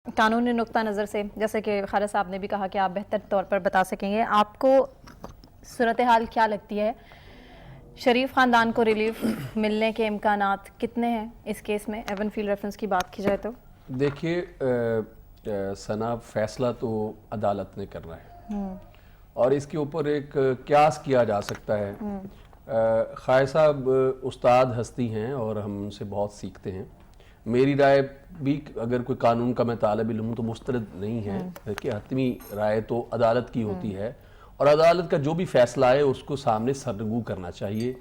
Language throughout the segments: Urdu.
قانونی نقطہ نظر سے جیسے کہ خالد صاحب نے بھی کہا کہ آپ بہتر طور پر بتا سکیں گے، آپ کو صورتحال کیا لگتی ہے؟ شریف خاندان کو ریلیف ملنے کے امکانات کتنے ہیں اس کیس میں؟ ایون فیلڈ ریفرنس کی بات کی جائے تو دیکھیے ثنا، فیصلہ تو عدالت نے کرنا ہے اور اس کے اوپر ایک قیاس کیا جا سکتا ہے۔ خائر صاحب استاد ہستی ہیں اور ہم ان سے بہت سیکھتے ہیں۔ میری رائے بھی اگر کوئی قانون کا میں طالب علم ہوں تو مسترد نہیں ہے کہ حتمی رائے تو عدالت کی ہوتی ہے اور عدالت کا جو بھی فیصلہ ہے اس کو سامنے سرنگو کرنا چاہیے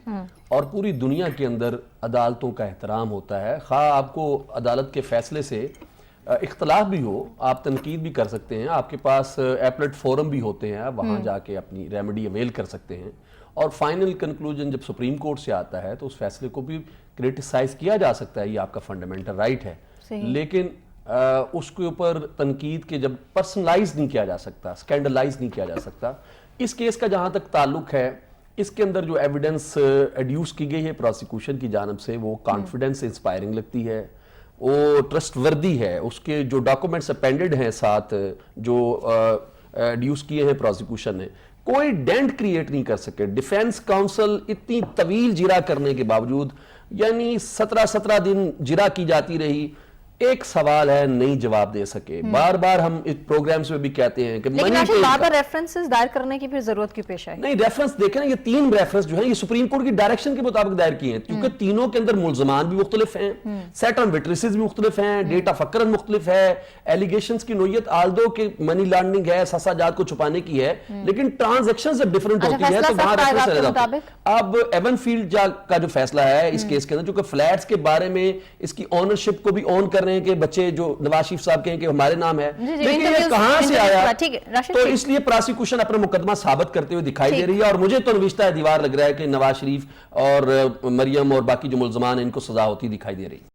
اور پوری دنیا کے اندر عدالتوں کا احترام ہوتا ہے۔ خواہ آپ کو عدالت کے فیصلے سے اختلاف بھی ہو، آپ تنقید بھی کر سکتے ہیں، آپ کے پاس ایپلیٹ فورم بھی ہوتے ہیں، آپ وہاں جا کے اپنی ریمیڈی اویل کر سکتے ہیں اور فائنل کنکلوژن جب سپریم کورٹ سے آتا ہے تو اس فیصلے کو بھی کرٹیسائز کیا جا سکتا ہے، یہ آپ کا فنڈامنٹل رائٹ ہے۔ لیکن اس کے اوپر تنقید کے جب پرسنلائز نہیں کیا جا سکتا، سکینڈلائز نہیں کیا جا سکتا۔ اس کیس کا جہاں تک تعلق ہے، اس کے اندر جو ایویڈنس ایڈیوس کی گئی ہے پروسیکیوشن کی جانب سے وہ کانفیڈنس انسپائرنگ لگتی ہے، وہ ٹرسٹ وردی ہے۔ اس کے جو ڈاکومنٹس اپینڈڈ ہیں ساتھ جو ایڈیوس کیے ہیں پروسیکیوشن نے، کوئی ڈینٹ کریٹ نہیں کر سکے۔ ڈیفینس کاؤنسل اتنی طویل جرا کرنے کے باوجود، یعنی 17 دن جرا کی جاتی رہی، ایک سوال ہے نہیں جواب دے سکے۔ بار بار ہم اس پروگرامز میں بھی کہتے ہیں کہ لیکن آخر بار بار ریفرنسز دائر کرنے کی پھر ضرورت کی پیش آئی؟ نہیں، ریفرنس دیکھیں نا، یہ 3 ریفرنس جو ہیں یہ سپریم کورٹ کی ڈائریکشن کے مطابق دائر کیے ہیں کیونکہ تینوں کے اندر ملزمان بھی مختلف ہیں، سیٹ آن وٹنسز بھی مختلف ہیں، ڈیٹ آف اکرنس مختلف ہے، ایلیگیشنز کی نوعیت آلدو کہ منی لانڈرنگ ہے، سساجات کو چھپانے کی ہے، لیکن ٹرانزیکشنز جب ڈیفرنٹ ہوتی ہے تو وہاں ریفرنس۔ اب ایون فیلڈ کا جو فیصلہ ہے اس کیس کے اندر، چونکہ فلیٹس کے بارے میں اس کی اونرشپ کو بھی اون کر رہے ہیں کہ بچے جو نواز شریف صاحب کہیں کہ ہمارے نام ہے، لیکن یہ کہاں سے آیا؟ تو اس لیے پراسیکیوشن اپنا مقدمہ ثابت کرتے ہوئے دکھائی دے رہی ہے اور مجھے تو نوشتہ دیوار لگ رہا ہے کہ نواز شریف اور مریم اور باقی جو ملزمان ہیں ان کو سزا ہوتی دکھائی دے رہی ہے۔